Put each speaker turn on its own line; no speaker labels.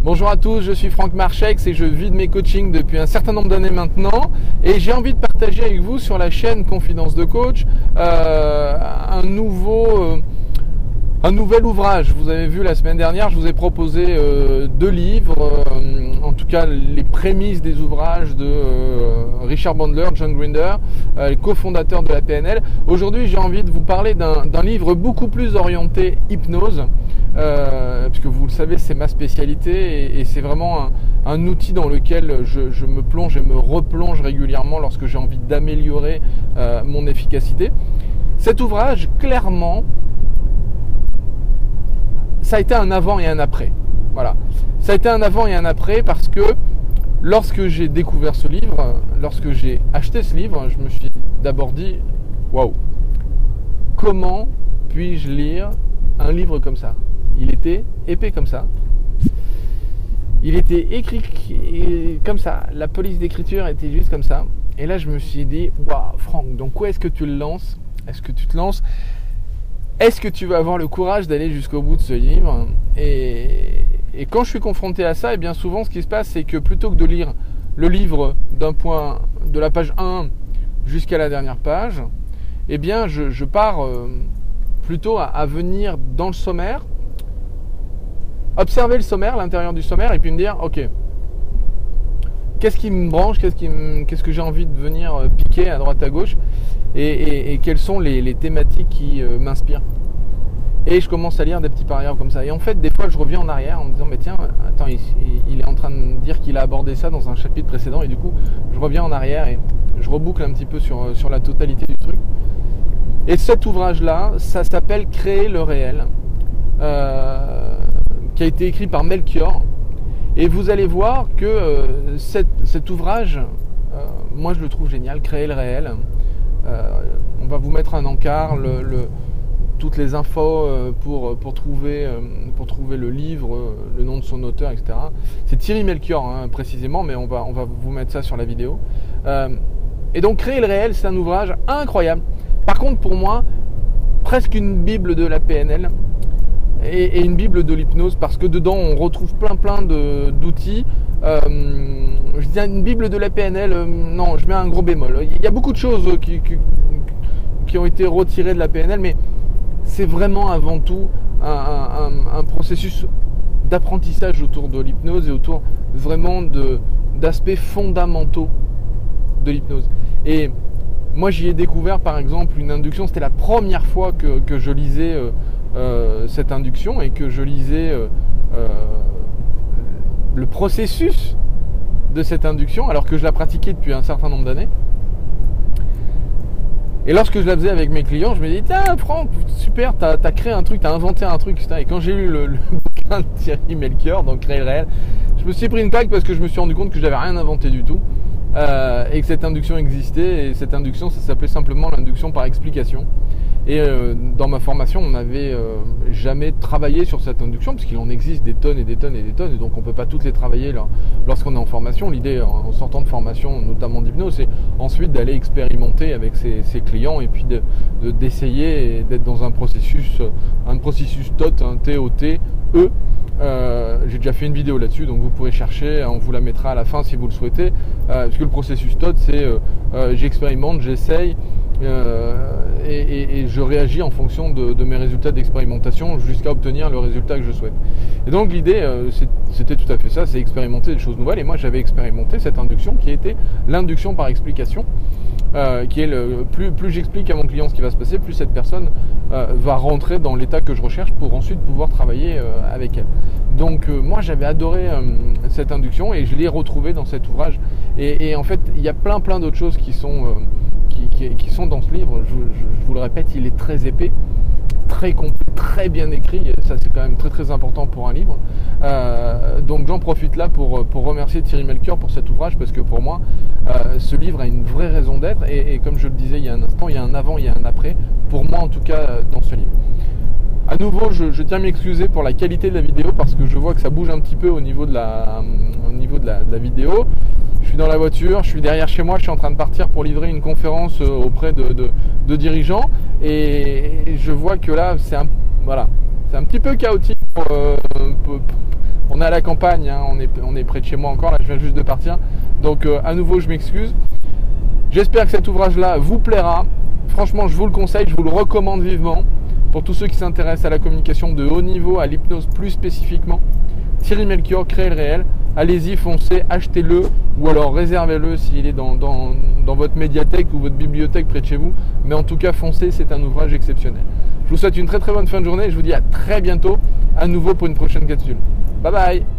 Bonjour à tous, je suis Franck Marchex et je vis de mes coachings depuis un certain nombre d'années maintenant et j'ai envie de partager avec vous sur la chaîne Confidence de Coach un nouvel ouvrage. Vous avez vu la semaine dernière, je vous ai proposé 2 livres, en tout cas les prémices des ouvrages de Richard Bandler, John Grinder, cofondateur de la PNL. Aujourd'hui, j'ai envie de vous parler d'un livre beaucoup plus orienté hypnose, puisque vous le savez, c'est ma spécialité et c'est vraiment un outil dans lequel je me plonge et me replonge régulièrement lorsque j'ai envie d'améliorer mon efficacité. Cet ouvrage, clairement, ça a été un avant et un après. Voilà. Ça a été un avant et un après parce que lorsque j'ai découvert ce livre, lorsque j'ai acheté ce livre, je me suis d'abord dit waouh, comment puis-je lire un livre comme ça? Il était épais comme ça. Il était écrit comme ça. La police d'écriture était juste comme ça. Et là, je me suis dit waouh, Franck, donc où est-ce que tu le lances? Est-ce que tu te lances? Est-ce que tu vas avoir le courage d'aller jusqu'au bout de ce livre? Et quand je suis confronté à ça, et bien souvent ce qui se passe, c'est que plutôt que de lire le livre d'un point de la page 1 jusqu'à la dernière page, eh bien je pars plutôt à venir dans le sommaire, observer le sommaire, l'intérieur du sommaire, et puis me dire ok, qu'est-ce qui me branche, qu'est-ce que j'ai envie de venir piquer à droite à gauche, et quelles sont les thématiques qui m'inspirent. Et je commence à lire des petits paragraphes comme ça. Et en fait, des fois, je reviens en arrière en me disant mais tiens, attends, il est en train de dire qu'il a abordé ça dans un chapitre précédent, et du coup, je reviens en arrière et je reboucle un petit peu sur la totalité du truc. Et cet ouvrage-là, ça s'appelle Créer le réel, qui a été écrit par Melchior. Et vous allez voir que cet ouvrage, moi je le trouve génial, Créer le réel. On va vous mettre un encart, toutes les infos pour trouver le livre, le nom de son auteur, etc. C'est Thierry Melchior précisément, mais on va vous mettre ça sur la vidéo. Et donc Créer le réel, c'est un ouvrage incroyable. Par contre, pour moi, presque une bible de la PNL. Et une bible de l'hypnose, parce que dedans on retrouve plein d'outils. Je dis une bible de la PNL, non, je mets un gros bémol. Il y a beaucoup de choses qui ont été retirées de la PNL, mais c'est vraiment avant tout un processus d'apprentissage autour de l'hypnose et autour vraiment d'aspects fondamentaux de l'hypnose. Et moi j'y ai découvert par exemple une induction, c'était la première fois que je lisais cette induction et que je lisais le processus de cette induction alors que je la pratiquais depuis un certain nombre d'années. Et lorsque je la faisais avec mes clients, je me disais tiens Franck, super, t'as créé un truc, t'as inventé un truc, etc. Et quand j'ai lu le bouquin de Thierry Melchior, donc Créer le réel, je me suis pris une claque parce que je me suis rendu compte que j'avais rien inventé du tout, et que cette induction existait. Et cette induction, ça s'appelait simplement l'induction par explication. Et dans ma formation, on n'avait jamais travaillé sur cette induction, puisqu'il en existe des tonnes et des tonnes et des tonnes, et donc on ne peut pas toutes les travailler lorsqu'on est en formation. L'idée, en sortant de formation, notamment d'hypnose, c'est ensuite d'aller expérimenter avec ses clients, et puis d'essayer d'être dans un processus TOT, T-O-T-E. J'ai déjà fait une vidéo là-dessus, donc vous pourrez chercher, on vous la mettra à la fin si vous le souhaitez, puisque le processus TOT, c'est j'expérimente, j'essaye, et je réagis en fonction de mes résultats d'expérimentation jusqu'à obtenir le résultat que je souhaite. Et donc l'idée, c'était tout à fait ça, c'est expérimenter des choses nouvelles. Et moi j'avais expérimenté cette induction qui était l'induction par explication, qui est plus j'explique à mon client ce qui va se passer, plus cette personne va rentrer dans l'état que je recherche pour ensuite pouvoir travailler avec elle. Donc moi j'avais adoré cette induction et je l'ai retrouvée dans cet ouvrage. Et en fait il y a plein d'autres choses qui sont dans ce livre. Je vous le répète, il est très épais, très complet, très bien écrit. Ça c'est quand même très important pour un livre. Donc j'en profite là pour remercier Thierry Melchior pour cet ouvrage, parce que pour moi ce livre a une vraie raison d'être, et comme je le disais il y a un instant, il y a un avant, il y a un après, pour moi en tout cas dans ce livre. À nouveau, je tiens à m'excuser pour la qualité de la vidéo, parce que je vois que ça bouge un petit peu au niveau de la vidéo. Je suis dans la voiture, je suis derrière chez moi, je suis en train de partir pour livrer une conférence auprès de dirigeants, et je vois que là c'est un petit peu chaotique On est à la campagne, hein, on est près de chez moi encore, là je viens juste de partir. Donc à nouveau je m'excuse. J'espère que cet ouvrage-là vous plaira. Franchement, je vous le conseille, je vous le recommande vivement. Pour tous ceux qui s'intéressent à la communication de haut niveau, à l'hypnose plus spécifiquement, Thierry Melchior, Créer le réel. Allez-y, foncez, achetez-le ou alors réservez-le s'il est dans votre médiathèque ou votre bibliothèque près de chez vous. Mais en tout cas, foncez, c'est un ouvrage exceptionnel. Je vous souhaite une très très bonne fin de journée et je vous dis à très bientôt à nouveau pour une prochaine capsule. Bye bye.